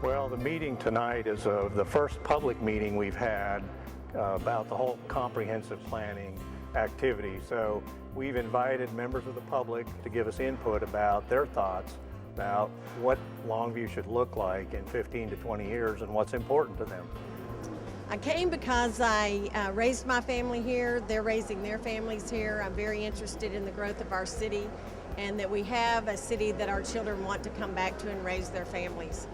Well, the meeting tonight is the first public meeting we've had about the whole comprehensive planning activity. So we've invited members of the public to give us input about their thoughts about what Longview should look like in 15 to 20 years and what's important to them. I came because I raised my family here. They're raising their families here. I'm very interested in the growth of our city and that we have a city that our children want to come back to and raise their families.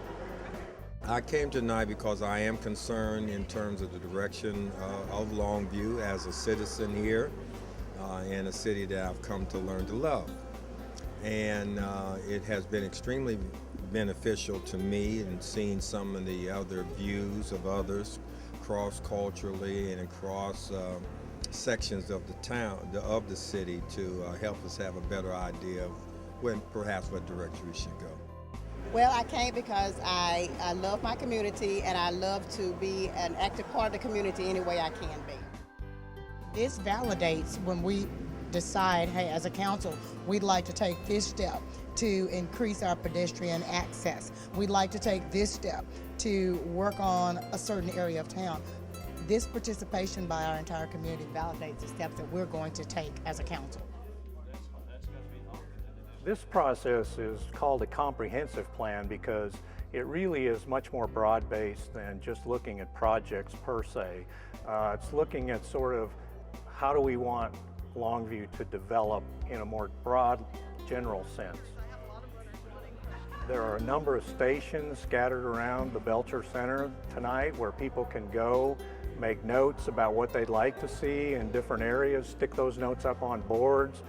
I came tonight because I am concerned in terms of the direction of Longview as a citizen here in a city that I've come to learn to love. And it has been extremely beneficial to me in seeing some of the other views of others cross-culturally and across sections of the town, of the city, to help us have a better idea of perhaps what direction we should go. Well, I came because I love my community and I love to be an active part of the community any way I can be. This validates when we decide, hey, as a council, we'd like to take this step to increase our pedestrian access. We'd like to take this step to work on a certain area of town. This participation by our entire community validates the steps that we're going to take as a council. This process is called a comprehensive plan because it really is much more broad-based than just looking at projects per se. It's looking at sort of how do we want Longview to develop in a more broad, general sense. There are a number of stations scattered around the Belcher Center tonight where people can go, make notes about what they'd like to see in different areas, stick those notes up on boards.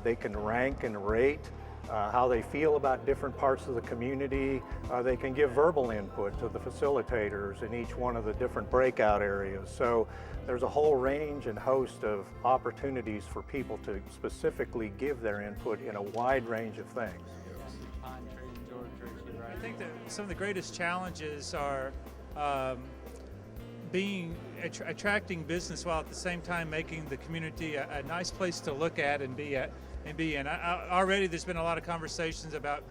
They can rank and rate how they feel about different parts of the community. They can give verbal input to the facilitators in each one of the different breakout areas. So there's a whole range and host of opportunities for people to specifically give their input in a wide range of things. I think that some of the greatest challenges are attracting business while at the same time making the community a nice place to look at and be in. Already there's been a lot of conversations about,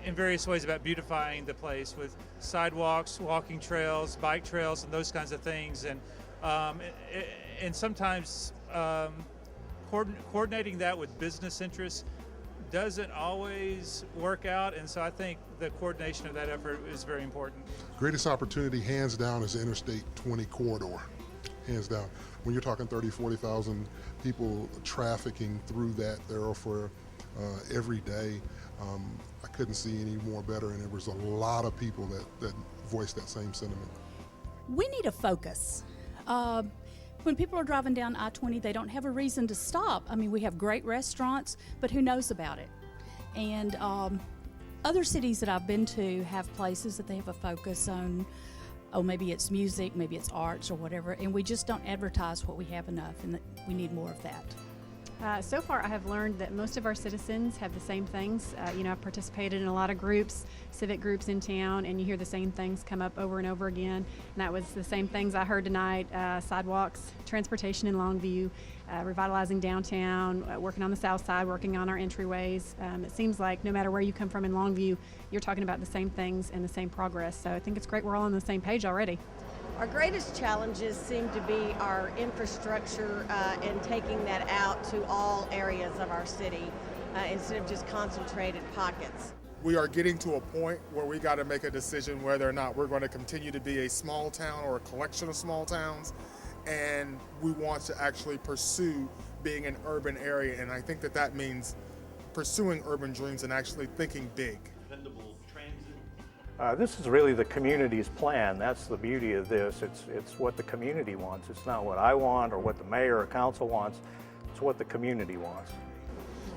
in various ways, about beautifying the place with sidewalks, walking trails, bike trails, and those kinds of things. And sometimes coordinating that with business interests doesn't always work out, and so I think the coordination of that effort is very important. Greatest opportunity, hands down, is the Interstate 20 corridor, hands down. When you're talking 30, 40,000 people trafficking through that thoroughfare every day, I couldn't see any more better, and there was a lot of people that voiced that same sentiment. We need a focus. When people are driving down I-20, they don't have a reason to stop. I mean, we have great restaurants, but who knows about it? And other cities that I've been to have places that they have a focus on, oh, maybe it's music, maybe it's arts or whatever, and we just don't advertise what we have enough, and we need more of that. So far, I have learned that most of our citizens have the same things. I've participated in a lot of groups, civic groups in town, and you hear the same things come up over and over again. And that was the same things I heard tonight: sidewalks, transportation in Longview, revitalizing downtown, working on the south side, working on our entryways. It seems like no matter where you come from in Longview, you're talking about the same things and the same progress. So I think it's great we're all on the same page already. Our greatest challenges seem to be our infrastructure and taking that out to all areas of our city instead of just concentrated pockets. We are getting to a point where we got to make a decision whether or not we're going to continue to be a small town or a collection of small towns, and we want to actually pursue being an urban area, and I think that means pursuing urban dreams and actually thinking big. This is really the community's plan. That's the beauty of this. It's what the community wants. It's not what I want or what the mayor or council wants. It's what the community wants.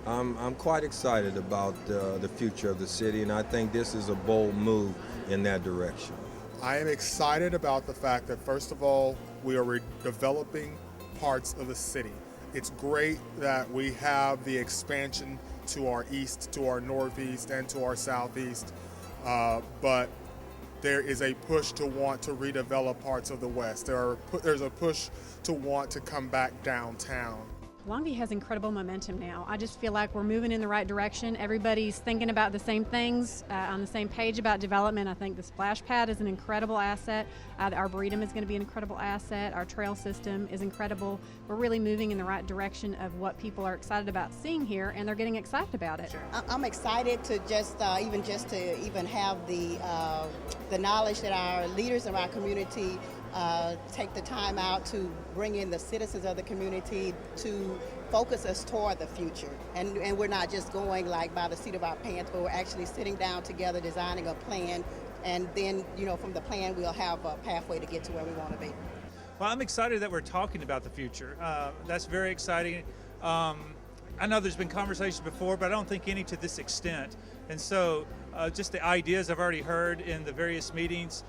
I'm quite excited about the future of the city, and I think this is a bold move in that direction. I am excited about the fact that, first of all, we are developing parts of the city. It's great that we have the expansion to our east, to our northeast, and to our southeast. But there is a push to want to redevelop parts of the West. There's a push to want to come back downtown. Longview has incredible momentum now. I just feel like we're moving in the right direction. Everybody's thinking about the same things, on the same page about development. I think the splash pad is an incredible asset. The Arboretum is going to be an incredible asset. Our trail system is incredible. We're really moving in the right direction of what people are excited about seeing here, and they're getting excited about it. I'm excited to just even have the knowledge that our leaders of our community take the time out to bring in the citizens of the community to focus us toward the future. And we're not just going like by the seat of our pants, but we're actually sitting down together, designing a plan, and then, from the plan we'll have a pathway to get to where we want to be. Well, I'm excited that we're talking about the future. That's very exciting. I know there's been conversations before, but I don't think any to this extent. And so just the ideas I've already heard in the various meetings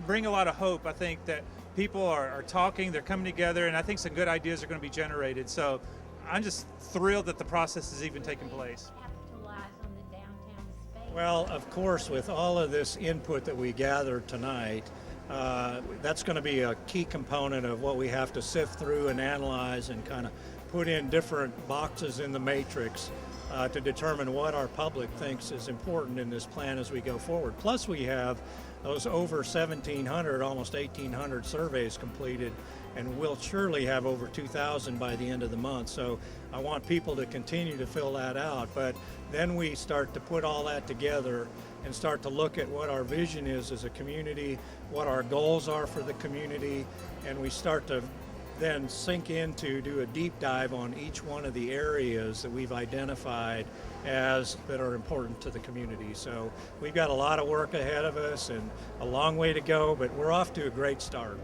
bring a lot of hope. I think that people are talking, they're coming together, and I think some good ideas are going to be generated. So I'm just thrilled that the process is even taking place. Well, of course, with all of this input that we gathered tonight, that's going to be a key component of what we have to sift through and analyze and kind of put in different boxes in the matrix to determine what our public thinks is important in this plan as we go forward. Plus, we have those over 1,700, almost 1,800 surveys completed, and we'll surely have over 2,000 by the end of the month. So I want people to continue to fill that out, but then we start to put all that together and start to look at what our vision is as a community, what our goals are for the community, and we start to then sink into, do a deep dive on each one of the areas that we've identified as that are important to the community. So we've got a lot of work ahead of us and a long way to go, but we're off to a great start.